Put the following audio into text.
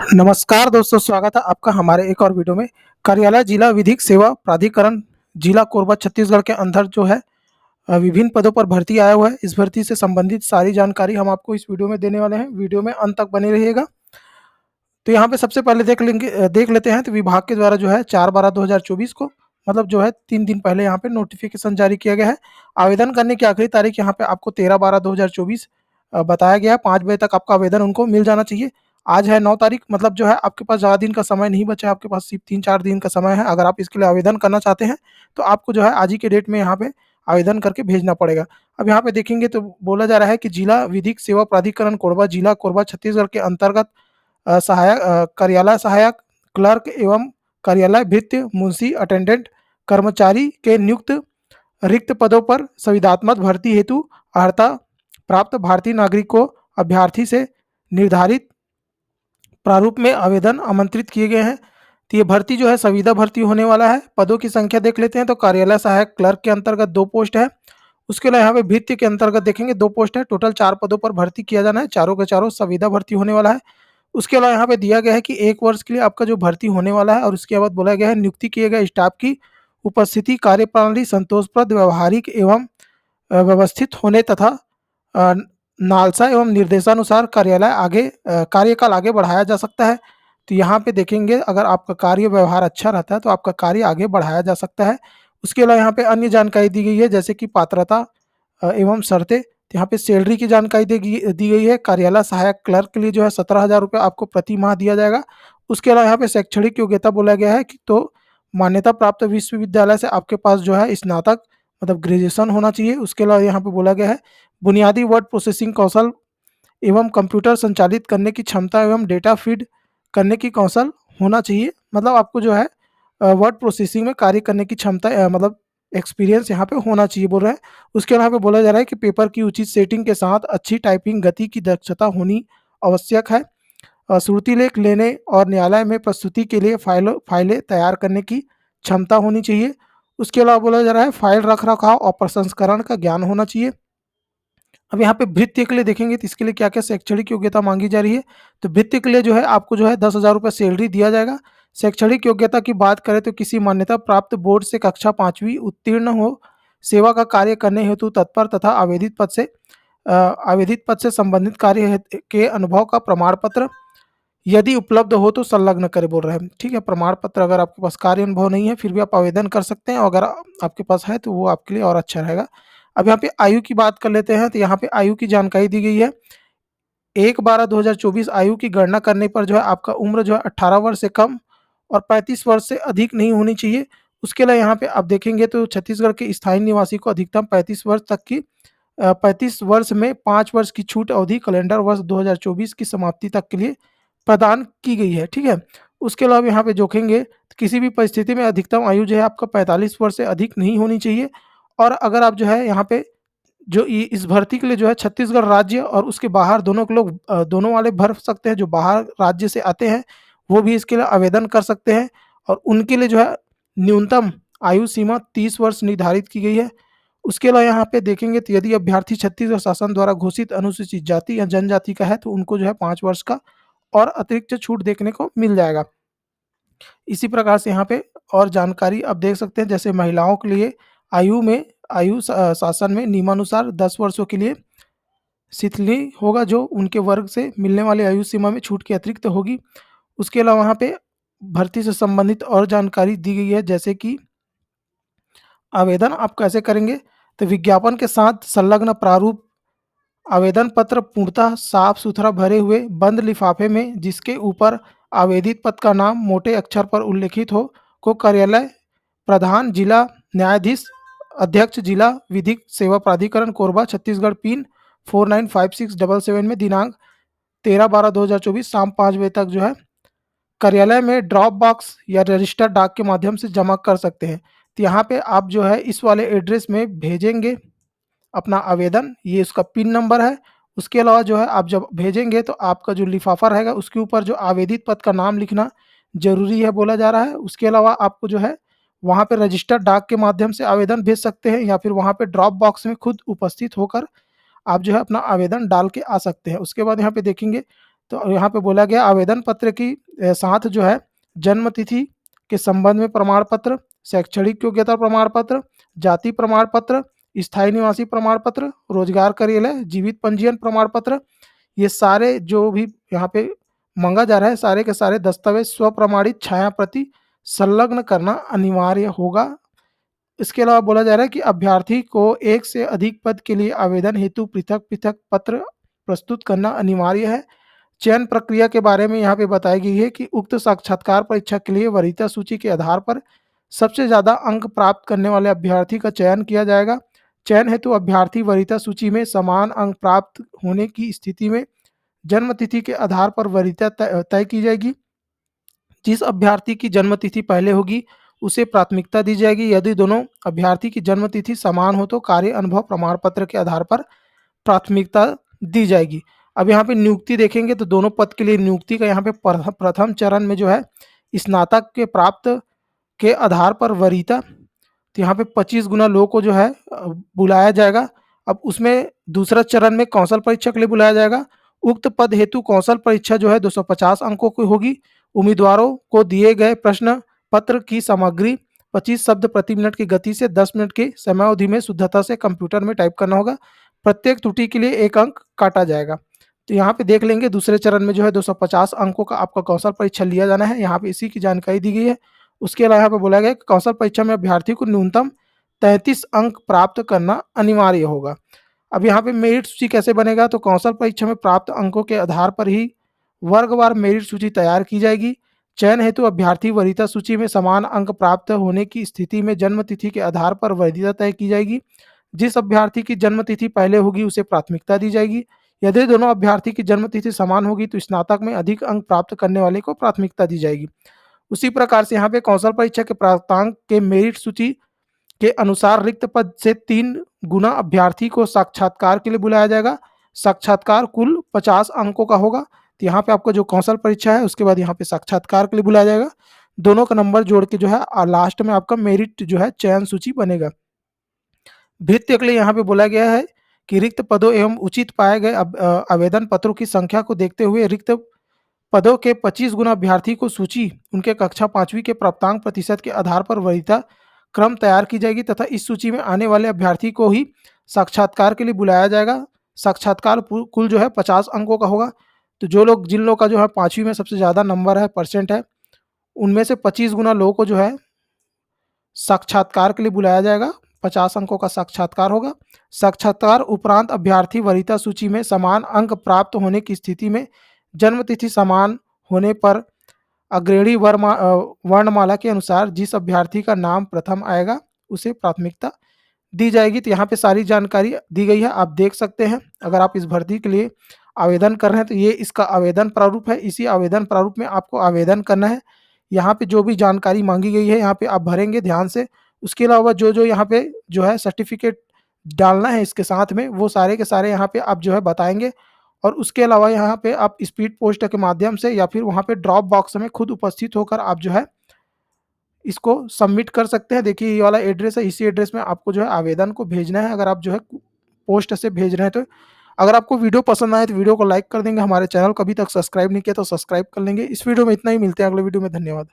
नमस्कार दोस्तों, स्वागत है आपका हमारे एक और वीडियो में। कार्यालय जिला विधिक सेवा प्राधिकरण जिला कोरबा छत्तीसगढ़ के अंदर जो है विभिन्न पदों पर भर्ती आया हुआ है। इस भर्ती से संबंधित सारी जानकारी हम आपको इस वीडियो में देने वाले हैं। वीडियो में अंत तक बने रहिएगा। तो यहाँ पे सबसे पहले देख लेते हैं। तो विभाग के द्वारा जो है 4/12/2024 को मतलब जो है 3 दिन पहले यहाँ पे नोटिफिकेशन जारी किया गया है। आवेदन करने की आखिरी तारीख यहाँ पे आपको 13/12/2024 बताया गया है। 5 बजे तक आपका आवेदन उनको मिल जाना चाहिए। आज है 9 तारीख, मतलब जो है आपके पास ज़्यादा दिन का समय नहीं बचा है, आपके पास सिर्फ 3-4 दिन का समय है। अगर आप इसके लिए आवेदन करना चाहते हैं तो आपको जो है आज ही के डेट में यहाँ पे आवेदन करके भेजना पड़ेगा। अब यहाँ पे देखेंगे तो बोला जा रहा है कि जिला विधिक सेवा प्राधिकरण कोरबा, जिला कोरबा छत्तीसगढ़ के अंतर्गत कार्यालय सहायक, क्लर्क एवं कार्यालय भृत्य, मुंशी, अटेंडेंट कर्मचारी के नियुक्त रिक्त पदों पर संविदात्मक भर्ती हेतु अर्हता प्राप्त भारतीय नागरिक को अभ्यर्थी से निर्धारित प्रारूप में आवेदन आमंत्रित किए गए हैं। तो ये भर्ती जो है संविदा भर्ती होने वाला है। पदों की संख्या देख लेते हैं। तो कार्यालय सहायक क्लर्क के अंतर्गत 2 पोस्ट है। उसके अलावा यहाँ पे भृत्य के अंतर्गत देखेंगे 2 पोस्ट है। टोटल 4 पदों पर भर्ती किया जाना है। चारों के चारों संविदा भर्ती होने वाला है। उसके अलावा यहाँ पे दिया गया है कि 1 वर्ष के लिए आपका जो भर्ती होने वाला है, और उसके बाद बोला गया है नियुक्ति किए गए स्टाफ की उपस्थिति कार्यप्रणाली संतोषप्रद, व्यवहारिक एवं व्यवस्थित होने तथा अ, नालसा एवं निर्देशानुसार कार्यकाल आगे बढ़ाया जा सकता है। तो यहाँ पे देखेंगे अगर आपका कार्य व्यवहार अच्छा रहता है तो आपका कार्य आगे बढ़ाया जा सकता है। उसके अलावा यहाँ पे अन्य जानकारी दी गई है, जैसे कि पात्रता एवं शर्तें। तो यहाँ पे सैलरी की जानकारी दी गई है। कार्यालय सहायक क्लर्क के लिए जो है 17,000 रुपये आपको प्रति माह दिया जाएगा। उसके अलावा यहाँ पे शैक्षणिक योग्यता बोला गया है कि तो मान्यता प्राप्त विश्वविद्यालय से आपके पास जो है स्नातक मतलब ग्रेजुएशन होना चाहिए। उसके अलावा यहाँ पे बोला गया है बुनियादी वर्ड प्रोसेसिंग कौशल एवं कंप्यूटर संचालित करने की क्षमता एवं डेटा फीड करने की कौशल होना चाहिए। मतलब आपको जो है वर्ड प्रोसेसिंग में कार्य करने की क्षमता मतलब एक्सपीरियंस यहाँ पे होना चाहिए बोल रहे हैं। उसके यहाँ पे बोला जा रहा है कि पेपर की उचित सेटिंग के साथ अच्छी टाइपिंग गति की दक्षता होनी आवश्यक है। श्रुति लेख लेने और न्यायालय में प्रस्तुति के लिए फाइलें तैयार करने की क्षमता होनी चाहिए। उसके अलावा बोला जा रहा है फाइल रख रखाव और प्रसंस्करण का ज्ञान होना चाहिए। अब यहाँ पे भृत्य के लिए देखेंगे तो इसके लिए क्या क्या शैक्षणिक योग्यता मांगी जा रही है। तो भृत्य के लिए जो है आपको जो है 10,000 रुपये सैलरी दिया जाएगा। शैक्षणिक योग्यता की बात करें तो किसी मान्यता प्राप्त बोर्ड से कक्षा 5वीं उत्तीर्ण हो, सेवा का कार्य करने हेतु तत्पर तथा आवेदित पद से संबंधित कार्य के अनुभव का प्रमाण पत्र यदि उपलब्ध हो तो संलग्न करे बोल रहे हैं। ठीक है, प्रमाण पत्र अगर आपके पास कार्य अनुभव नहीं है फिर भी आप आवेदन कर सकते हैं, और अगर आपके पास है तो वो आपके लिए और अच्छा रहेगा। अब यहाँ पे आयु की बात कर लेते हैं। तो यहाँ पे आयु की जानकारी दी गई है। 1/12/2024 आयु की गणना करने पर जो है आपका उम्र जो है 18 वर्ष से कम और 35 वर्ष से अधिक नहीं होनी चाहिए। उसके अलावा यहाँ पे आप देखेंगे तो छत्तीसगढ़ के स्थायी निवासी को अधिकतम 35 वर्ष तक की 35 वर्ष में 5 वर्ष की छूट अवधि कैलेंडर वर्ष 2024 की समाप्ति तक के लिए प्रदान की गई है। ठीक है, उसके अलावा यहाँ पे देखेंगे तो किसी भी परिस्थिति में अधिकतम आयु जो है आपका 45 वर्ष से अधिक नहीं होनी चाहिए। और अगर आप जो है यहाँ पे जो इस भर्ती के लिए जो है छत्तीसगढ़ राज्य और उसके बाहर दोनों के लोग दोनों वाले भर सकते हैं। जो बाहर राज्य से आते हैं वो भी इसके लिए आवेदन कर सकते हैं, और उनके लिए जो है न्यूनतम आयु सीमा 30 वर्ष निर्धारित की गई है। उसके अलावा यहाँ पे देखेंगे तो यदि अभ्यर्थी छत्तीसगढ़ शासन द्वारा घोषित अनुसूचित जाति या जनजाति का है तो उनको जो है 5 वर्ष का और अतिरिक्त छूट देखने को मिल जाएगा। इसी प्रकार से यहाँ पे और जानकारी आप देख सकते हैं, जैसे महिलाओं के लिए शासन में नियमानुसार 10 वर्षों के लिए शिथिली होगा, जो उनके वर्ग से मिलने वाली आयु सीमा में छूट के अतिरिक्त होगी। उसके अलावा वहाँ पे भर्ती से संबंधित और जानकारी दी गई है, जैसे कि आवेदन आप कैसे करेंगे। तो विज्ञापन के साथ संलग्न प्रारूप आवेदन पत्र पूर्णतः साफ सुथरा भरे हुए बंद लिफाफे में, जिसके ऊपर आवेदित पद का नाम मोटे अक्षर पर उल्लेखित हो, को कार्यालय प्रधान जिला न्यायाधीश अध्यक्ष जिला विधिक सेवा प्राधिकरण कोरबा छत्तीसगढ़ पिन 495677 में दिनांक 13/12/2024 शाम 5 बजे तक जो है कार्यालय में ड्रॉप बॉक्स या रजिस्टर डाक के माध्यम से जमा कर सकते हैं। तो यहाँ पे आप जो है इस वाले एड्रेस में भेजेंगे अपना आवेदन, ये उसका पिन नंबर है। उसके अलावा जो है आप जब भेजेंगे तो आपका जो लिफाफा रहेगा उसके ऊपर जो आवेदित पद का नाम लिखना ज़रूरी है बोला जा रहा है। उसके अलावा आपको जो है वहाँ पे रजिस्टर्ड डाक के माध्यम से आवेदन भेज सकते हैं, या फिर वहाँ पे ड्रॉप बॉक्स में खुद उपस्थित होकर आप जो है अपना आवेदन डाल के आ सकते हैं। उसके बाद यहाँ पे देखेंगे तो यहाँ पे बोला गया आवेदन पत्र की साथ जो है जन्म तिथि के संबंध में प्रमाण पत्र, शैक्षणिक योग्यता प्रमाण पत्र, जाति प्रमाण पत्र, स्थायी निवासी प्रमाण पत्र, रोजगार कार्यालय, जीवित पंजीयन प्रमाण पत्र, ये सारे जो भी यहाँ पे मांगा जा रहा है सारे के सारे दस्तावेज स्वप्रमाणित छाया प्रति संलग्न करना अनिवार्य होगा। इसके अलावा बोला जा रहा है कि अभ्यर्थी को एक से अधिक पद के लिए आवेदन हेतु पृथक-पृथक पत्र प्रस्तुत करना अनिवार्य है। चयन प्रक्रिया के बारे में यहाँ पे बताई गई है कि उक्त साक्षात्कार परीक्षा के लिए वरीयता सूची के आधार पर सबसे ज़्यादा अंक प्राप्त करने वाले अभ्यर्थी का चयन किया जाएगा। चयन हेतु अभ्यर्थी वरीयता सूची में समान अंक प्राप्त होने की स्थिति में जन्म तिथि के आधार पर वरीयता तय की जाएगी। जिस अभ्यर्थी की जन्म तिथि पहले होगी उसे प्राथमिकता दी जाएगी। यदि दोनों अभ्यर्थी की जन्म तिथि समान हो तो कार्य अनुभव प्रमाण पत्र के आधार पर प्राथमिकता दी जाएगी। अब यहाँ पे नियुक्ति देखेंगे तो दोनों पद के लिए नियुक्ति का यहाँ पे प्रथम चरण में जो है स्नातक के प्राप्त के आधार पर वरीयता, तो यहाँ पे 25 गुना लोगों को जो है बुलाया जाएगा। अब उसमें दूसरा चरण में कौशल परीक्षा के लिए बुलाया जाएगा। उक्त पद हेतु कौशल परीक्षा जो है 250 अंकों की होगी। उम्मीदवारों को दिए गए प्रश्न पत्र की सामग्री 25 शब्द प्रति मिनट की गति से 10 मिनट की समयावधि में शुद्धता से कंप्यूटर में टाइप करना होगा। प्रत्येक त्रुटि के लिए 1 अंक काटा जाएगा। तो यहाँ पे देख लेंगे दूसरे चरण में जो है 250 अंकों का आपका कौशल परीक्षा लिया जाना है। यहाँ पे इसी की जानकारी दी गई है। उसके अलावा यहाँ पे बोला गया कि कौशल परीक्षा में अभ्यर्थी को न्यूनतम 33 अंक प्राप्त करना अनिवार्य होगा। अब यहाँ पे मेरिट सूची कैसे बनेगा, तो कौशल परीक्षा में प्राप्त अंकों के आधार पर ही वर्गवार मेरिट सूची तैयार की जाएगी। चयन हेतु अभ्यर्थी वरीयता सूची में समान अंक प्राप्त होने की स्थिति में जन्म तिथि के आधार पर वरीयता तय की जाएगी। जिस अभ्यर्थी की जन्म तिथि पहले होगी उसे प्राथमिकता दी जाएगी। यदि दोनों अभ्यर्थी की जन्म तिथि समान होगी तो स्नातक में अधिक अंक प्राप्त करने वाले को प्राथमिकता दी जाएगी। उसी प्रकार से यहाँ पे कौशल परीक्षा के प्राप्तांक के मेरिट सूची के अनुसार रिक्त पद से 3 गुना अभ्यर्थी को साक्षात्कार के लिए बुलाया जाएगा। साक्षात्कार कुल 50 अंकों का होगा। तो यहाँ पे आपका जो कौशल परीक्षा है उसके बाद यहाँ पे साक्षात्कार के लिए बुलाया जाएगा। दोनों का नंबर जोड़ के जो है लास्ट में आपका मेरिट जो है चयन सूची बनेगा। भृत्य के लिए यहाँ पे बोला गया है कि रिक्त पदों एवं उचित पाए गए आवेदन पत्रों की संख्या को देखते हुए रिक्त पदों के 25 गुना अभ्यर्थी को सूची उनके कक्षा 5वीं के प्राप्तांक प्रतिशत के आधार पर वरीयता क्रम तैयार की जाएगी तथा इस सूची में आने वाले अभ्यर्थी को ही साक्षात्कार के लिए बुलाया जाएगा। साक्षात्कार कुल जो है 50 अंकों का होगा। तो जो लोग जिन लोग का जो है 5वीं में सबसे ज़्यादा नंबर है परसेंट है उनमें से 25 गुना लोगों को जो है साक्षात्कार के लिए बुलाया जाएगा। 50 अंकों का साक्षात्कार होगा। साक्षात्कार उपरांत अभ्यर्थी वरीयता सूची में समान अंक प्राप्त होने की स्थिति में जन्म तिथि समान होने पर अग्रणी वर्णमाला के अनुसार जिस अभ्यर्थी का नाम प्रथम आएगा उसे प्राथमिकता दी जाएगी। तो यहाँ पे सारी जानकारी दी गई है, आप देख सकते हैं। अगर आप इस भर्ती के लिए आवेदन कर रहे हैं तो ये इसका आवेदन प्रारूप है। इसी आवेदन प्रारूप में आपको आवेदन करना है। यहाँ पे जो भी जानकारी मांगी गई है यहाँ पे आप भरेंगे ध्यान से। उसके अलावा जो यहाँ पे जो है सर्टिफिकेट डालना है इसके साथ में वो सारे के सारे यहाँ पे आप जो है बताएंगे। और उसके अलावा यहाँ पे आप स्पीड पोस्ट के माध्यम से या फिर वहाँ पे ड्रॉप बॉक्स में खुद उपस्थित होकर आप जो है इसको सबमिट कर सकते हैं। देखिए ये वाला एड्रेस है, इसी एड्रेस में आपको जो है आवेदन को भेजना है अगर आप जो है पोस्ट से भेज रहे हैं तो। अगर आपको वीडियो पसंद आए तो वीडियो को लाइक कर देंगे। हमारे चैनल को अभी तक सब्सक्राइब नहीं किया तो सब्सक्राइब कर लेंगे। इस वीडियो में इतना ही, मिलते हैं अगले वीडियो में। धन्यवाद।